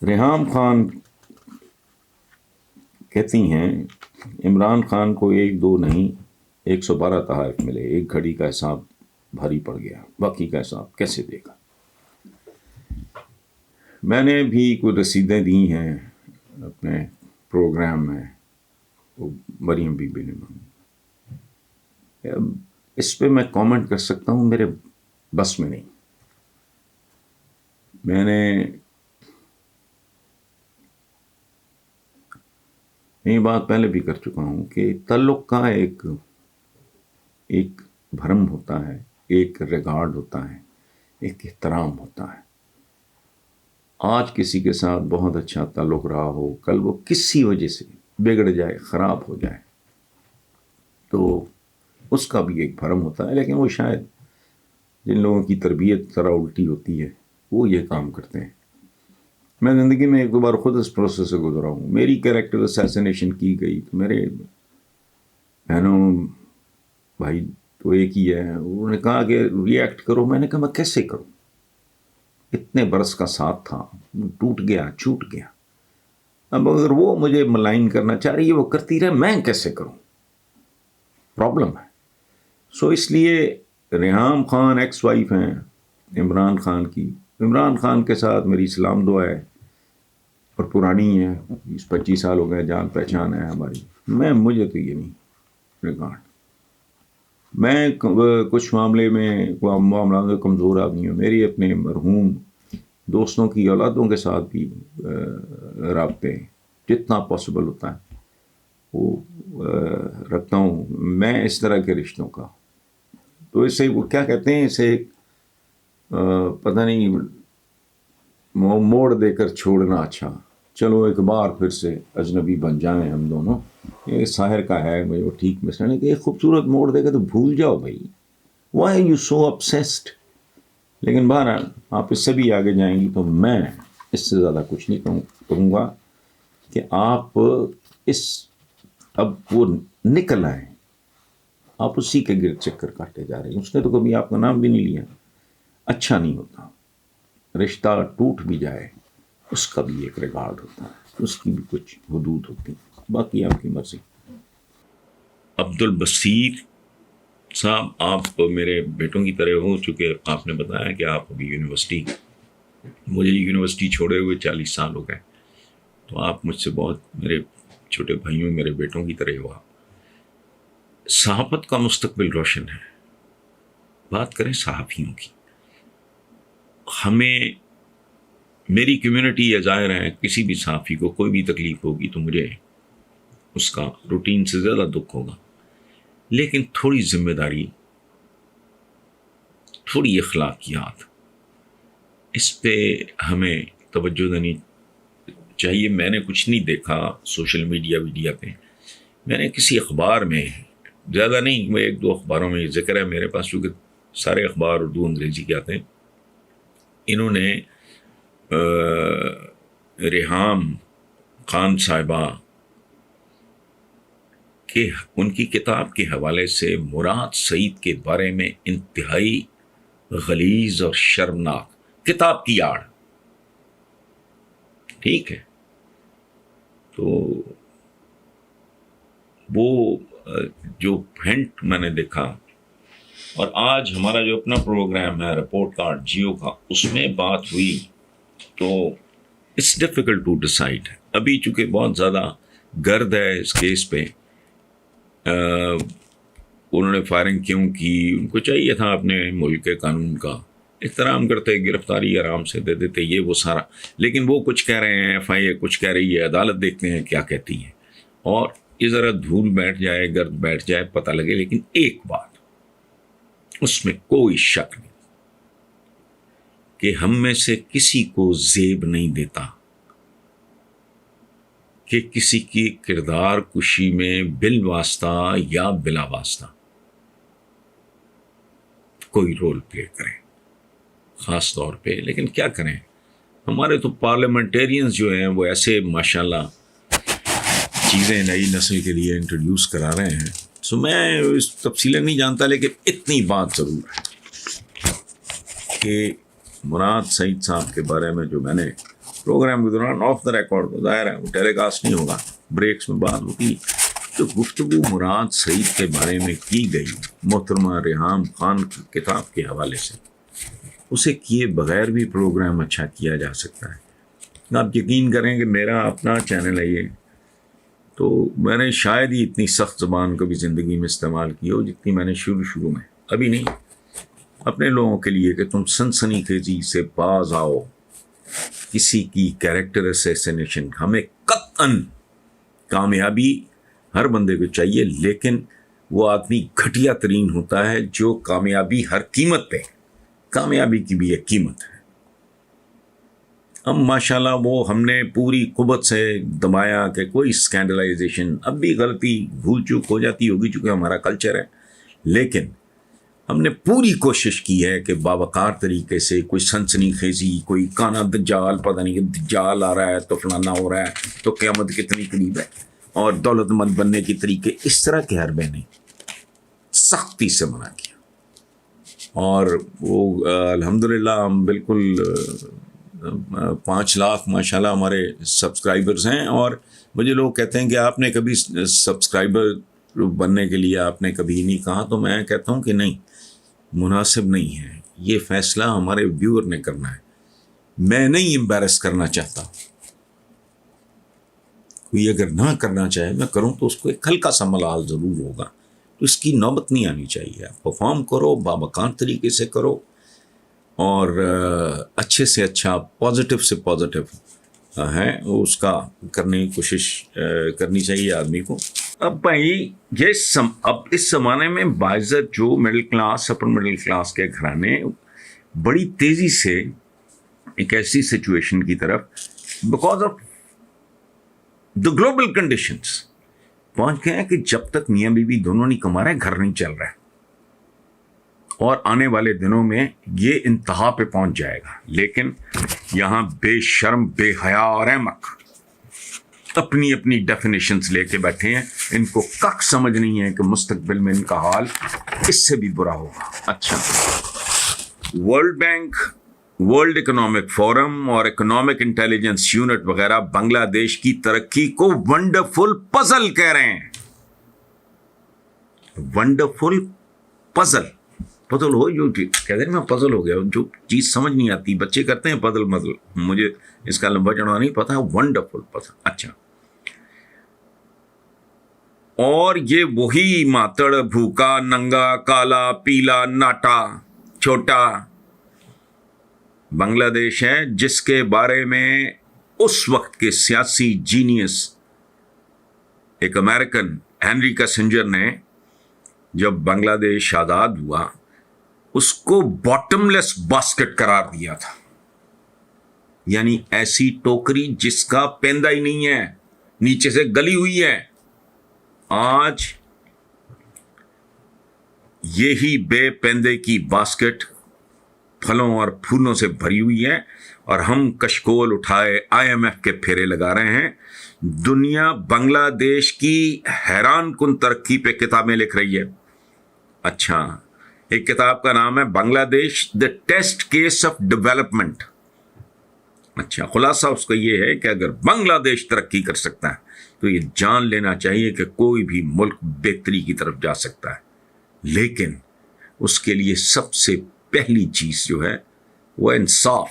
ریحام خان کہتی ہیں عمران خان کو 1 2 نہیں 112 تحائف ملے، ایک گھڑی کا حساب بھاری پڑ گیا، باقی کا حساب کیسے دے گا؟ میں نے بھی کوئی رسیدیں دی ہیں اپنے پروگرام میں، وہ مریم بی بی نے مانگی، اس پہ میں کامنٹ کر سکتا ہوں، میرے بس میں نہیں۔ میں نے یہ بات پہلے بھی کر چکا ہوں کہ تعلق کا ایک بھرم ہوتا ہے، ایک ریگارڈ ہوتا ہے، ایک احترام ہوتا ہے۔ آج کسی کے ساتھ بہت اچھا تعلق رہا ہو، کل وہ کسی وجہ سے بگڑ جائے، خراب ہو جائے، تو اس کا بھی ایک بھرم ہوتا ہے۔ لیکن وہ شاید جن لوگوں کی تربیت ذرا الٹی ہوتی ہے وہ یہ کام کرتے ہیں۔ میں زندگی میں 1 2 بار خود اس پروسیس سے گزرا ہوں۔ میری کیریکٹر اسیسینیشن کی گئی تو میرے بہنوں بھائی تو ایک ہی ہے، انہوں نے کہا کہ ری ایکٹ کرو۔ میں نے کہا میں کیسے کروں؟ اتنے برس کا ساتھ تھا، ٹوٹ گیا، چھوٹ گیا۔ اب اگر وہ مجھے ملائن کرنا چاہ رہی ہے، وہ کرتی رہے، میں کیسے کروں؟ پرابلم ہے۔ سو اس لیے ریحام خان ایکس وائف ہیں عمران خان کی، عمران خان کے ساتھ میری سلام دعا ہے، اور پرانی ہے، 20 25 سال ہو گئے، جان پہچان ہے ہماری۔ مجھے تو یہ نہیں ریکارڈ، میں کچھ معاملات میں کمزور آدمی ہوں۔ میری اپنے مرحوم دوستوں کی اولادوں کے ساتھ بھی رابطے جتنا پاسبل ہوتا ہے وہ رکھتا ہوں میں، اس طرح کے رشتوں کا۔ تو اس سے وہ کیا کہتے ہیں، اسے پتہ نہیں، موڑ دے کر چھوڑنا اچھا، چلو ایک بار پھر سے اجنبی بن جائیں ہم دونوں۔ یہ ساحر کا ہے، مجھے وہ ٹھیک مثلا نہیں کہ ایک خوبصورت موڑ دے گا تو بھول جاؤ بھائی، وائی آر یو سو اپسیسڈ۔ لیکن بہرحال آپ اس سے بھی آگے جائیں گی تو میں اس سے زیادہ کچھ نہیں کہوں گا کہ آپ اب وہ نکل آئیں، آپ اسی کے گرد چکر کاٹے جا رہے ہیں۔ اس نے تو کبھی آپ کا نام بھی نہیں لیا، اچھا نہیں ہوتا۔ رشتہ ٹوٹ بھی جائے اس کا بھی ایک ریکارڈ ہوتا ہے، اس کی بھی کچھ حدود ہوتی ہیں، باقی آپ کی مرضی۔ عبدالبصیر صاحب، آپ میرے بیٹوں کی طرح ہو، چونکہ آپ نے بتایا کہ آپ ابھی مجھے یونیورسٹی چھوڑے ہوئے 40 سال ہو گئے، تو آپ مجھ سے بہت میرے چھوٹے بھائیوں، میرے بیٹوں کی طرح ہوا۔ صحافت کا مستقبل روشن ہے۔ بات کریں صحافیوں کی، ہمیں، میری کمیونٹی یہ ظاہر ہے، کسی بھی صحافی کو کوئی بھی تکلیف ہوگی تو مجھے اس کا روٹین سے زیادہ دکھ ہوگا، لیکن تھوڑی ذمہ داری، تھوڑی اخلاقیات، اس پہ ہمیں توجہ دینی چاہیے۔ میں نے کچھ نہیں دیکھا سوشل میڈیا پہ، میں نے کسی اخبار میں، زیادہ نہیں، میں 1 2 اخباروں میں ذکر ہے میرے پاس، چونکہ سارے اخبار اردو انگریزی کے آتے ہیں۔ انہوں نے ریحام خان صاحبہ کہ ان کی کتاب کے حوالے سے مراد سعید کے بارے میں انتہائی غلیظ اور شرمناک، کتاب کی آڑ، ٹھیک ہے، تو وہ جو ہنٹ میں نے دیکھا، اور آج ہمارا جو اپنا پروگرام ہے رپورٹ کارڈ جیو کا، اس میں بات ہوئی، تو اٹس ڈیفیکلٹ ٹو ڈیسائڈ۔ ابھی چونکہ بہت زیادہ گرد ہے اس کیس پہ، انہوں نے فائرنگ کیوں کی، ان کو چاہیے تھا اپنے ملک کے قانون کا احترام کرتے، گرفتاری آرام سے دے دیتے، یہ وہ سارا۔ لیکن وہ کچھ کہہ رہے ہیں، FIA کچھ کہہ رہی ہے، عدالت دیکھتے ہیں کیا کہتی ہے، اور یہ ذرا دھول بیٹھ جائے، گرد بیٹھ جائے، پتہ لگے۔ لیکن ایک بات اس میں کوئی شک نہیں کہ ہم میں سے کسی کو زیب نہیں دیتا کہ کسی کی کردار کشی میں بالواسطہ یا بلا واسطہ کوئی رول پلے کرے، خاص طور پہ۔ لیکن کیا کریں، ہمارے تو پارلیمنٹیرینز جو ہیں وہ ایسے ماشاءاللہ چیزیں نئی نسل کے لیے انٹروڈیوس کرا رہے ہیں۔ سو میں اس تفصیلیں نہیں جانتا، لیکن اتنی بات ضرور ہے کہ مراد سعید صاحب کے بارے میں جو میں نے پروگرام کے دوران آف دا ریکارڈ ظاہر ہے وہ ٹیلی کاسٹ نہیں ہوگا، بریکس میں بات ہوتی. جو گفتگو مراد سعید کے بارے میں کی گئی محترمہ ریحام خان کی کتاب کے حوالے سے، اسے کیے بغیر بھی پروگرام اچھا کیا جا سکتا ہے. آپ یقین کریں کہ میرا اپنا چینل ہے یہ، تو میں نے شاید ہی اتنی سخت زبان کبھی زندگی میں استعمال کی ہو جتنی میں نے شروع میں، ابھی نہیں، اپنے لوگوں کے لیے کہ تم سنسنی خیزی سے باز آؤ. کسی کی کیریکٹر اسیسینیشن، ہمیں قطعاً کامیابی ہر بندے کو چاہیے، لیکن وہ آدمی گھٹیا ترین ہوتا ہے جو کامیابی ہر قیمت پہ، کامیابی کی بھی ایک قیمت ہے. اب ماشاءاللہ وہ ہم نے پوری قوت سے دبایا کہ کوئی اسکینڈلائزیشن، اب بھی غلطی بھول چوک ہو جاتی ہوگی چونکہ ہمارا کلچر ہے، لیکن ہم نے پوری کوشش کی ہے کہ باوقار طریقے سے کوئی سنسنی خیزی، کوئی کانا دجال، پتہ نہیں کہ دجال آ رہا ہے تو فلانا ہو رہا ہے تو قیامت کتنی قریب ہے، اور دولت مند بننے کی طریقے، اس طرح کے حربے نے سختی سے منع کیا. اور وہ الحمدللہ ہم بالکل 5 لاکھ ماشاءاللہ ہمارے سبسکرائبرز ہیں. اور مجھے لوگ کہتے ہیں کہ آپ نے کبھی سبسکرائبر بننے کے لیے آپ نے کبھی نہیں کہا، تو میں کہتا ہوں کہ نہیں، مناسب نہیں ہے. یہ فیصلہ ہمارے ویور نے کرنا ہے. میں نہیں امبیرس کرنا چاہتا. کوئی اگر نہ کرنا چاہے میں کروں تو اس کو ایک ہلکا سا ملال ضرور ہوگا، تو اس کی نوبت نہیں آنی چاہیے. آپ پرفارم کرو، باوقار طریقے سے کرو، اور اچھے سے اچھا، پازیٹیو سے پازیٹیو ہے اس کا کرنے کی کوشش کرنی چاہیے آدمی کو. اب بھائی اب اس زمانے میں باعزت جو middle class, upper middle class کے گھرانے بڑی تیزی سے ایک ایسی سچویشن کی طرف، because of the global conditions, پہنچ گئے ہیں کہ جب تک میاں بیوی دونوں نہیں کما رہے گھر نہیں چل رہا ہے. اور آنے والے دنوں میں یہ انتہا پہ پہنچ جائے گا. لیکن یہاں بے شرم، بے حیا اور احمق اپنی اپنی ڈیفینیشنز لے کے بیٹھے ہیں. ان کو کک سمجھ نہیں ہے کہ مستقبل میں ان کا حال اس سے بھی برا ہوگا. اچھا، world bank, world economic forum اور اکنامک انٹیلیجنس یونٹ وغیرہ بنگلہ دیش کی ترقی کو ونڈرفل پزل کہہ رہے ہیں. ونڈرفل پزل ہو، جو کہتے ہیں میں پزل ہو گیا، جو چیز سمجھ نہیں آتی. بچے کرتے ہیں پزل مزل، مجھے اس کا لمبا چڑھا نہیں پتا. Wonderful puzzle. اچھا، اور یہ وہی ماتڑ، بھوکا، ننگا، کالا، پیلا، ناٹا، چھوٹا بنگلہ دیش ہے جس کے بارے میں اس وقت کے سیاسی جینیس ایک امریکن ہینری کسنجر نے، جب بنگلہ دیش آزاد ہوا، اس کو باٹم لیس باسکٹ قرار دیا تھا. یعنی ایسی ٹوکری جس کا پیندہ ہی نہیں ہے، نیچے سے گلی ہوئی ہے. آج یہی بے پیندے کی باسکٹ پھلوں اور پھولوں سے بھری ہوئی ہے، اور ہم کشکول اٹھائے IMF کے پھیرے لگا رہے ہیں. دنیا بنگلہ دیش کی حیران کن ترقی پہ کتابیں لکھ رہی ہے. اچھا، ایک کتاب کا نام ہے بنگلہ دیش the test case of development. اچھا، خلاصہ اس کا یہ ہے کہ اگر بنگلہ دیش ترقی کر سکتا ہے تو یہ جان لینا چاہیے کہ کوئی بھی ملک بہتری کی طرف جا سکتا ہے. لیکن اس کے لیے سب سے پہلی چیز جو ہے وہ انصاف.